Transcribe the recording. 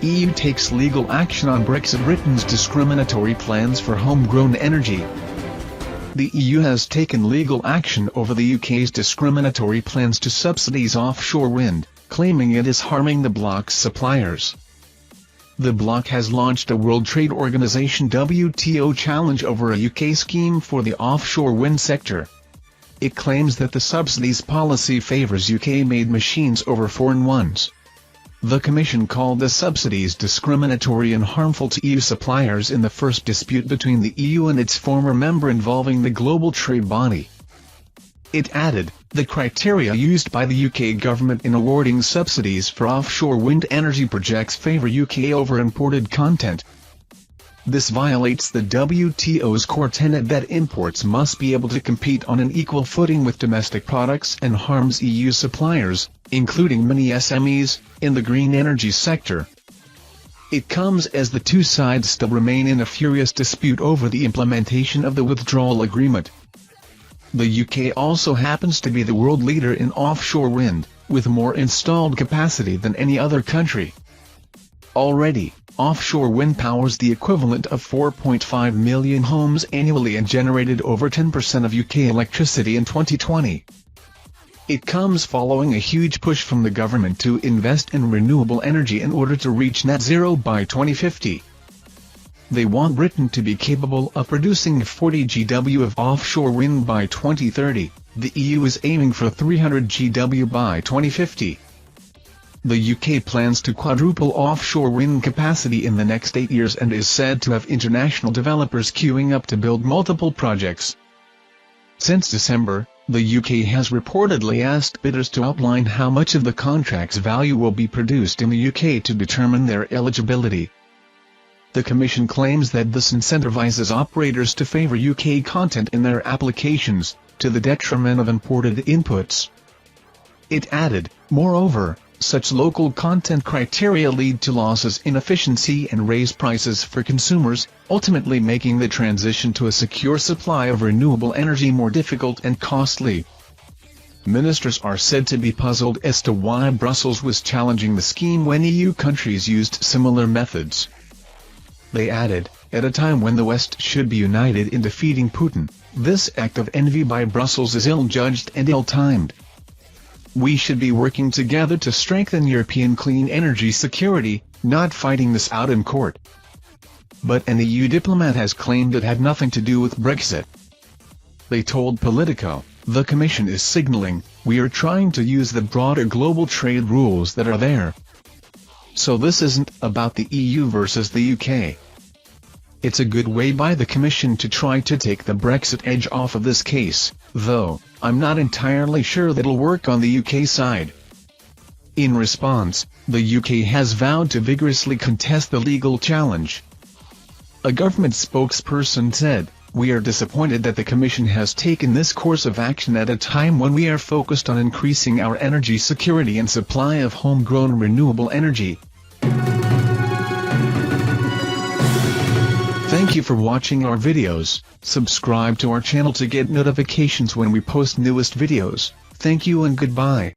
EU takes legal action on Brexit Britain's discriminatory plans for homegrown energy. The EU has taken legal action over the UK's discriminatory plans to subsidize offshore wind, claiming it is harming the bloc's suppliers. The bloc has launched a World Trade Organization (WTO) challenge over a UK scheme for the offshore wind sector. It claims that the subsidies policy favours UK-made machines over foreign ones. The Commission called the subsidies discriminatory and harmful to EU suppliers in the first dispute between the EU and its former member involving the global trade body. It added, the criteria used by the UK government in awarding subsidies for offshore wind energy projects favour UK over imported content. This violates the WTO's core tenet that imports must be able to compete on an equal footing with domestic products and harms EU suppliers, including many SMEs, in the green energy sector. It comes as the two sides still remain in a furious dispute over the implementation of the withdrawal agreement. The UK also happens to be the world leader in offshore wind, with more installed capacity than any other country. Already, offshore wind powers the equivalent of 4.5 million homes annually and generated over 10% of UK electricity in 2020. It comes following a huge push from the government to invest in renewable energy in order to reach net zero by 2050. They want Britain to be capable of producing 40 GW of offshore wind by 2030, the EU is aiming for 300 GW by 2050. The UK plans to quadruple offshore wind capacity in the next 8 years and is said to have international developers queuing up to build multiple projects. Since December, the UK has reportedly asked bidders to outline how much of the contract's value will be produced in the UK to determine their eligibility. The Commission claims that this incentivizes operators to favour UK content in their applications, to the detriment of imported inputs. It added, moreover, such local content criteria lead to losses in efficiency and raise prices for consumers, ultimately making the transition to a secure supply of renewable energy more difficult and costly. Ministers are said to be puzzled as to why Brussels was challenging the scheme when EU countries used similar methods. They added, at a time when the West should be united in defeating Putin, this act of envy by Brussels is ill-judged and ill-timed. We should be working together to strengthen European clean energy security, not fighting this out in court. But an EU diplomat has claimed it had nothing to do with Brexit. They told Politico, the Commission is signaling, we are trying to use the broader global trade rules that are there. So this isn't about the EU versus the UK. It's a good way by the Commission to try to take the Brexit edge off of this case, though, I'm not entirely sure that'll work on the UK side. In response, the UK has vowed to vigorously contest the legal challenge. A government spokesperson said, we are disappointed that the Commission has taken this course of action at a time when we are focused on increasing our energy security and supply of homegrown renewable energy. Thank you for watching our videos. Subscribe to our channel to get notifications when we post newest videos. Thank you and goodbye.